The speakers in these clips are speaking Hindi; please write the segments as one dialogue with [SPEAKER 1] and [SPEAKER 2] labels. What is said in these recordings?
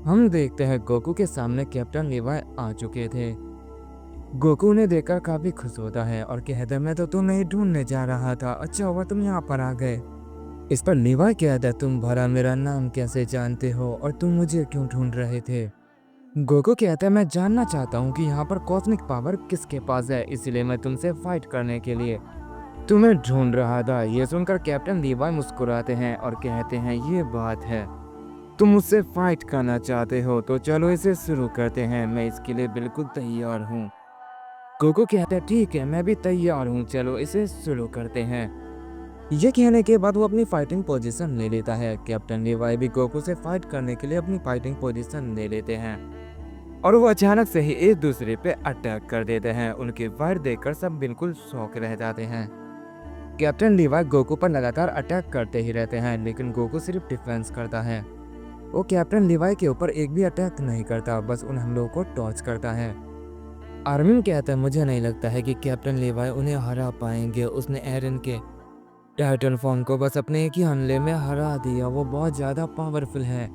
[SPEAKER 1] हम देखते हैं गोकू के सामने कैप्टन लीवाई आ चुके थे। गोकू उन्हें देखकर काफी खुश होता है और कहता है मैं तो तुम्हें ही ढूंढने जा रहा था, अच्छा हुआ तुम यहाँ पर आ गए। इस पर लीवाई कहता है तुम भला मेरा नाम कैसे जानते हो और तुम मुझे क्यों ढूंढ रहे थे। गोकू कहता है मैं जानना चाहता हूँ कि यहाँ पर कॉस्मिक पावर किसके पास है, इसलिए मैं तुमसे फाइट करने के लिए तुम्हें ढूंढ रहा था। ये सुनकर कैप्टन लीवाई मुस्कुराते हैं और कहते हैं ये बात है, तुम मुझसे फाइट करना चाहते हो तो चलो इसे शुरू करते हैं, मैं इसके लिए बिल्कुल तैयार हूँ। गोकू कहता है ठीक है मैं भी तैयार हूँ, चलो इसे शुरू करते हैं। ये कहने के बाद वो अपनी फाइटिंग पोजीशन ले लेता है। कैप्टन लीवाई भी गोकू से फाइट करने के लिए अपनी फाइटिंग पोजीशन ले लेते हैं और वो अचानक से ही एक दूसरे पे अटैक कर देते हैं। उनकी फाइट देखकर सब बिल्कुल शौक रह जाते हैं। कैप्टन लीवाई गोकू पर लगातार अटैक करते ही रहते हैं, लेकिन गोकू सिर्फ डिफेंस करता है। वो कैप्टन लीवाई के ऊपर एक भी अटैक नहीं करता, बस उन हमलों को टॉर्च करता है। आर्मिन कहता है मुझे नहीं लगता है कि कैप्टन लीवाई उन्हें हरा पाएंगे, उसने एरन के टाइटन फॉर्म को बस अपने एक ही हमले में हरा दिया, वो बहुत ज़्यादा पावरफुल है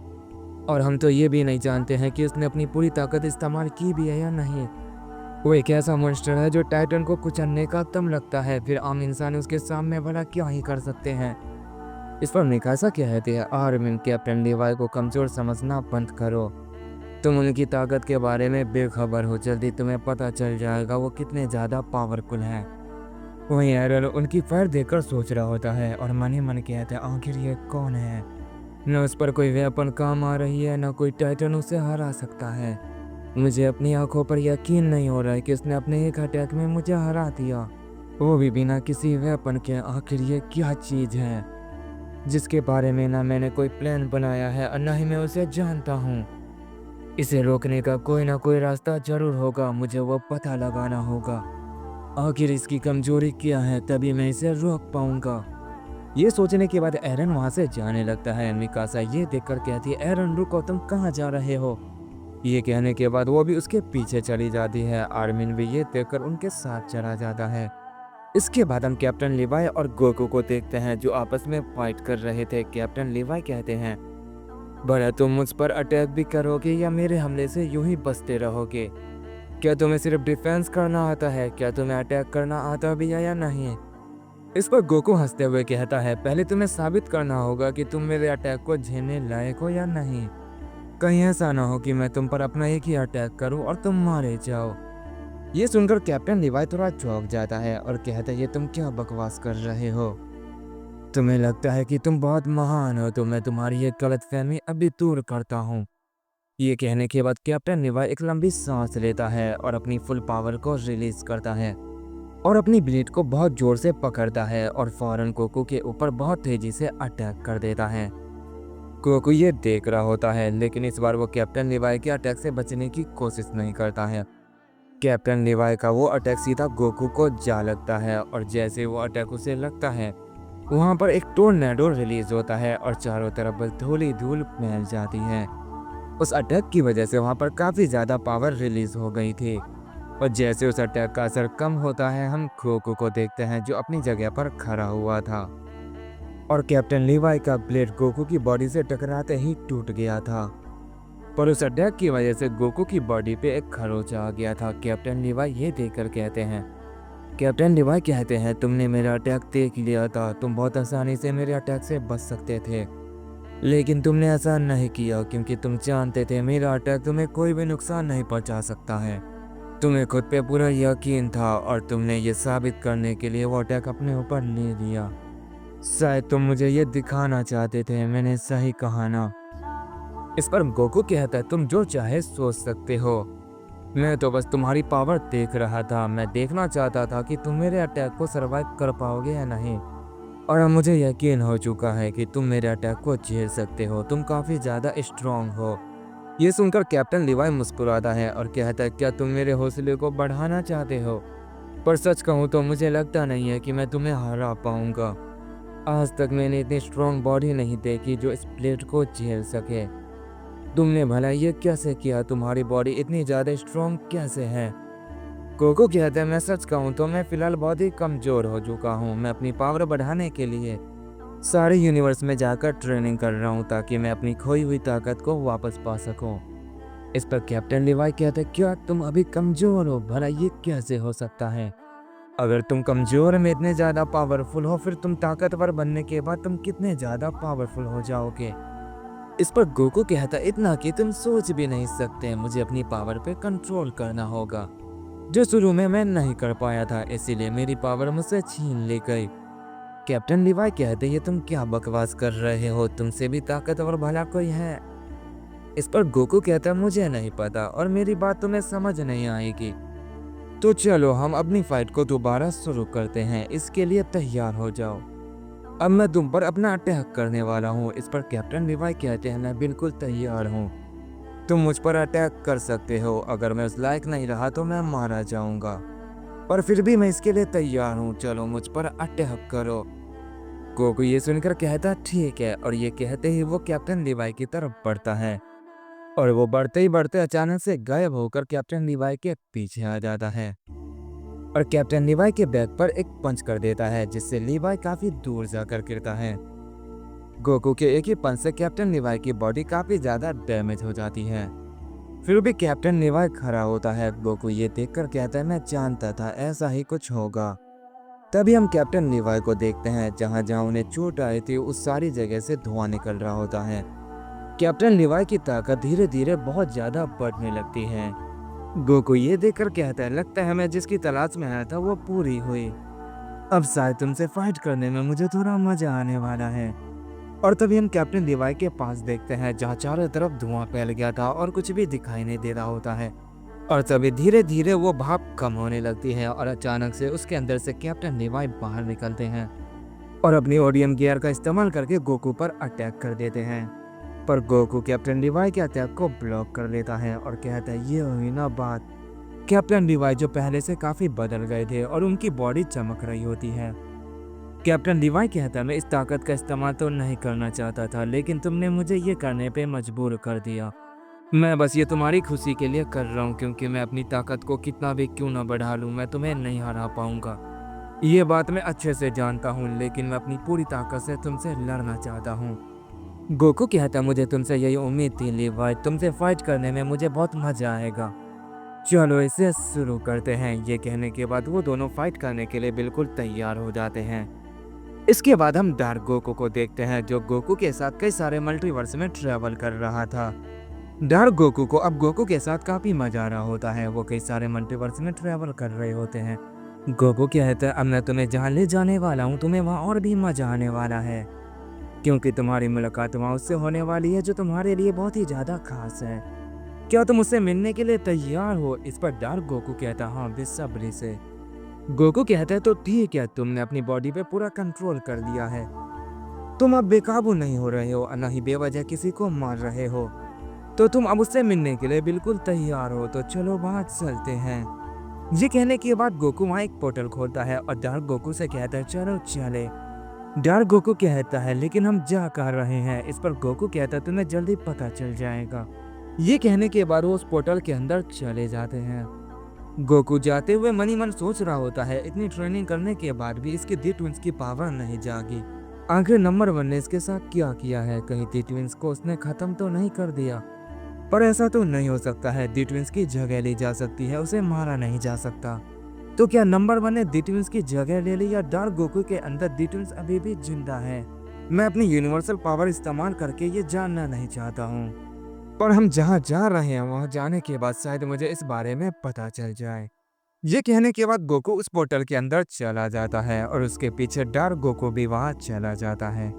[SPEAKER 1] और हम तो ये भी नहीं जानते हैं कि उसने अपनी पूरी ताकत इस्तेमाल की भी है या नहीं। वो एक ऐसा मॉन्स्टर है जो टाइटन को कुचलने का दम रखता है, फिर आम इंसान उसके सामने भला क्या ही कर सकते हैं। इस पर मिकासा कहती है आर्मिन कैप्टन लीवाई को कमजोर समझना बंद करो, तुम उनकी ताकत के बारे में बेखबर हो, जल्दी तुम्हें पता चल जाएगा वो कितने ज़्यादा पावरफुल हैं। वहीं एरल उनकी फायर देखकर सोच रहा होता है और मन ही मन कहता है आखिर ये कौन है, न उस पर कोई वेपन काम आ रही है न कोई टाइटन उसे हरा सकता है। मुझे अपनी आंखों पर यकीन नहीं हो रहा है कि उसने अपने एक अटैक में मुझे हरा दिया, वो भी बिना किसी वेपन के। आखिर ये क्या चीज़ है जिसके बारे में ना मैंने कोई प्लान बनाया है और न ही मैं उसे जानता हूँ। इसे रोकने का कोई ना कोई रास्ता जरूर होगा, मुझे वो पता लगाना होगा। आखिर इसकी कमजोरी क्या है, तभी मैं इसे रोक पाऊंगा। ये सोचने के बाद एरन वहां से जाने लगता है। मिकासा ये देखकर कहती है एरन रुको, तुम कहाँ जा रहे हो। ये कहने के बाद वो भी उसके पीछे चली जाती है। आर्मिन भी ये देखकर उनके साथ चला जाता है। इसके बाद हम कैप्टन लीवाई और गोकू को देखते हैं जो आपस में फाइट कर रहे थे। कैप्टन लीवाई कहते हैं भला तुम मुझ पर अटैक भी करोगे या मेरे हमले से यूं ही बचते रहोगे, क्या तुम्हें सिर्फ डिफेंस करना आता है, क्या तुम्हें अटैक करना आता भी है या नहीं। इस पर गोकू हंसते हुए कहता है पहले तुम्हें साबित करना होगा कि तुम मेरे अटैक को झेलने लायक हो या नहीं, कहीं ऐसा ना हो कि मैं तुम पर अपना एक ही अटैक करूं और तुम मारे जाओ। ये सुनकर कैप्टन लीवाई थोड़ा चौंक जाता है और कहता है ये तुम क्या बकवास कर रहे हो, तुम्हें लगता है कि तुम बहुत महान हो, तो मैं तुम्हारी ये गलतफहमी अभी दूर करता हूँ। ये कहने के बाद कैप्टन लीवाई एक लंबी सांस लेता है और अपनी फुल पावर को रिलीज करता है और अपनी ब्लेड को बहुत जोर से पकड़ता है और फौरन गोकू के ऊपर बहुत तेजी से अटैक कर देता है। गोकू ये देख रहा होता है, लेकिन इस बार वो कैप्टन लीवाई के अटैक से बचने की कोशिश नहीं करता है। कैप्टन लीवाई का वो अटैक सीधा गोकू को जा लगता है और जैसे वो अटैक उसे लगता है वहाँ पर एक टोर्नेडो रिलीज होता है और चारों तरफ बस धूल ही धूल फैल जाती है। उस अटैक की वजह से वहाँ पर काफ़ी ज़्यादा पावर रिलीज हो गई थी और जैसे उस अटैक का असर कम होता है हम गोकू को देखते हैं जो अपनी जगह पर खड़ा हुआ था और कैप्टन लीवाई का ब्लेड गोकू की बॉडी से टकराते ही टूट गया था। पर उस अटैक की वजह से गोकू की बॉडी पे एक खरोच आ गया था। कैप्टन लीवाई ये देखकर कहते हैं तुमने मेरा अटैक देख लिया था, तुम बहुत आसानी से मेरे अटैक से बच सकते थे, लेकिन तुमने ऐसा नहीं किया क्योंकि तुम जानते थे मेरा अटैक तुम्हें कोई भी नुकसान नहीं पहुंचा सकता है। तुम्हें खुद पे पूरा यकीन था और तुमने ये साबित करने के लिए वो अटैक अपने ऊपर ले लिया। शायद तुम मुझे ये दिखाना चाहते थे, मैंने सही कहा ना। इस पर गोकू कहता है तुम जो चाहे सोच सकते हो, मैं तो बस तुम्हारी पावर देख रहा था, मैं देखना चाहता था कि तुम मेरे अटैक को सरवाइव कर पाओगे या नहीं, और अब मुझे यकीन हो चुका है कि तुम मेरे अटैक को झेल सकते हो, तुम काफ़ी ज़्यादा स्ट्रॉन्ग हो। ये सुनकर कैप्टन लीवाई मुस्कुराता है और कहता है क्या तुम मेरे हौसले को बढ़ाना चाहते हो, पर सच कहूँ तो मुझे लगता नहीं है कि मैं तुम्हें हरा पाऊंगा। आज तक मैंने इतनी स्ट्रॉन्ग बॉडी नहीं देखी जो इस प्लेट को झेल सके। तुमने भला ये कैसे किया, तुम्हारी बॉडी इतनी ज़्यादा स्ट्रॉन्ग कैसे है। कोको कहता है मैं सच कहूँ तो मैं फ़िलहाल बहुत ही कमज़ोर हो चुका हूँ, मैं अपनी पावर बढ़ाने के लिए सारे यूनिवर्स में जाकर ट्रेनिंग कर रहा हूँ ताकि मैं अपनी खोई हुई ताकत को वापस पा सकूं। इस पर कैप्टन लिवाई कहते, क्या तुम अभी कमजोर हो? भला ये कैसे हो सकता है? अगर तुम कमजोर में इतने ज्यादा पावरफुल हो, फिर तुम ताकतवर बनने के बाद तुम कितने ज्यादा पावरफुल हो जाओगे। इस पर गोकू कहता, इतना कि तुम सोच भी नहीं सकते। मुझे अपनी पावर पे कंट्रोल करना होगा, जो शुरू में मैं नहीं कर पाया था, इसीलिए मेरी पावर मुझसे छीन ली गई। कैप्टन लिवाई कहते, ये तुम क्या बकवास कर रहे हो? तुमसे भी ताकतवर भला कोई है? इस पर गोकू कहता, मुझे नहीं पता और मेरी बात तुम्हें समझ नहीं आएगी। तो चलो हम अपनी फाइट को दोबारा शुरू करते हैं, इसके लिए तैयार हो जाओ। अब मैं तुम पर अपना अटैक करने वाला हूँ। इस पर कैप्टन लिवाई कहते हैं, मैं बिल्कुल तैयार हूँ। तुम मुझ पर अटैक कर सकते हो। अगर मैं उस लायक नहीं रहा तो मैं मारा जाऊंगा, पर फिर भी मैं इसके लिए तैयार हूँ। चलो मुझ पर अटैक करो। गोकू ये सुनकर कहता, ठीक है, और ये कहते ही वो कैप्टन लिवाई की तरफ बढ़ता है, और वो बढ़ते ही बढ़ते अचानक से गायब होकर कैप्टन लिवाई के पीछे आ जाता है और कैप्टन लिवाई के बैक पर एक पंच कर देता है, जिससे लिवाई काफी दूर जाकर गिरता है। गोकू के एक ही पंच से कैप्टन लिवाई की बॉडी काफी ज्यादा डैमेज हो जाती है। फिर भी कैप्टन लिवाई खड़ा होता है। गोकू ये देखकर कहता है, मैं जानता था ऐसा ही कुछ होगा। तभी हम कैप्टन लिवाई को देखते हैं, जहां जहां उन्हें चोट आई थी उस सारी जगह से धुआं निकल रहा होता है। कैप्टन लिवाई की ताकत धीरे धीरे बहुत ज्यादा बढ़ने लगती है। गोकू ये देखकर कहता है, लगता है मैं जिसकी तलाश में आया था वो पूरी हुई। अब शायद तुमसे फाइट करने में मुझे थोड़ा मजा आने वाला है। और तभी हम कैप्टन लिवाई के पास देखते हैं, जहाँ चारों तरफ धुआं फैल गया था और कुछ भी दिखाई नहीं दे रहा होता है। और तभी धीरे धीरे वो भाप कम होने लगती है और अचानक से उसके अंदर से कैप्टन लिवाई बाहर निकलते हैं और अपनी ओडियम गियर का इस्तेमाल करके गोकू पर अटैक कर देते हैं। पर गोकू कैप्टन लिवाई के अटैक को ब्लॉक कर लेता है और कहता है, ये हुई ना बात। कैप्टन लिवाई जो पहले से काफी बदल गए थे और उनकी बॉडी चमक रही होती है। कैप्टन लिवाई कहता है, मैं इस ताकत का इस्तेमाल तो नहीं करना चाहता था, लेकिन तुमने मुझे ये करने पे मजबूर कर दिया। मैं बस ये तुम्हारी खुशी के लिए कर रहा हूँ, क्योंकि मैं अपनी ताकत को कितना भी क्यों ना बढ़ा लूँ, मैं तुम्हें नहीं हरा पाऊंगा। ये बात मैं अच्छे से जानता हूँ, लेकिन मैं अपनी पूरी ताकत से तुमसे लड़ना चाहता हूँ। गोकू कहता, मुझे तुमसे यही उम्मीद थी लिवाई, तुमसे फाइट करने में मुझे बहुत मजा आएगा। चलो इसे शुरू करते हैं। ये कहने के बाद वो दोनों फाइट करने के लिए बिल्कुल तैयार हो जाते हैं। इसके बाद हम डार्क गोकू को देखते हैं, जो गोकू के साथ कई सारे मल्टीवर्स में ट्रेवल कर रहा था। डार्क गोकू को अब गोकू के साथ काफी मजा आ रहा होता है। वो कई सारे मल्टीवर्स में ट्रेवल कर रहे होते हैं। गोकू कहता है, अब मैं तुम्हें जहाँ ले जाने वाला हूँ तुम्हें वहाँ और भी मजा आने वाला है, क्योंकि तुम्हारी मुलाकात वहाँ उससे होने वाली है जो तुम्हारे लिए बहुत ही ज्यादा खास है। क्या तुम उससे मिलने के लिए तैयार हो? इस पर डार्क गोकू कहता, हाँ बेसब्री से। गोकू कहता है, तो ठीक है, तुमने अपनी बॉडी पे पूरा कंट्रोल कर लिया है। तुम अब बेकाबू नहीं हो रहे हो और न ही बेवजह किसी को मार रहे हो। तो तुम अब उससे मिलने के लिए बिल्कुल तैयार हो, तो चलो वहाँ चलते हैं। ये कहने के बाद गोकू वहाँ एक पोर्टल खोलता है और डार्क गोकू से कहता है, चलो चले। डार्क गोकू कहता है, लेकिन हम जा कर रहे हैं। इस पर गोकू कहता है, तुम्हें जल्दी पता चल जाएगा। ये कहने के बाद वो उस पोर्टल के अंदर चले जाते हैं। गोकू जाते हुए मन ही मन सोच रहा होता है, इतनी ट्रेनिंग करने के बाद भी इसके दी ट्विंस की पावर नहीं जागी। आखिर नंबर 1 ने इसके साथ क्या किया है? कहीं दी ट्विंस को उसने खत्म तो नहीं कर दिया? पर ऐसा तो नहीं हो सकता है। दी ट्विंस की जगह ली जा सकती है, उसे मारा नहीं जा सकता। तो क्या नंबर 1 ने दी ट्विंस की जगह ले ली, या डार्क गोकू के अंदर दी ट्विंस अभी भी जिंदा है? मैं अपनी यूनिवर्सल पावर इस्तेमाल करके ये जानना नहीं चाहता हूँ, पर हम जहाँ जा रहे हैं वहाँ जाने के बाद शायद मुझे इस बारे में पता चल जाए। ये कहने के बाद गोकू उस पोर्टल के अंदर चला जाता है और उसके पीछे डार्क गोकू भी वहाँ चला जाता है।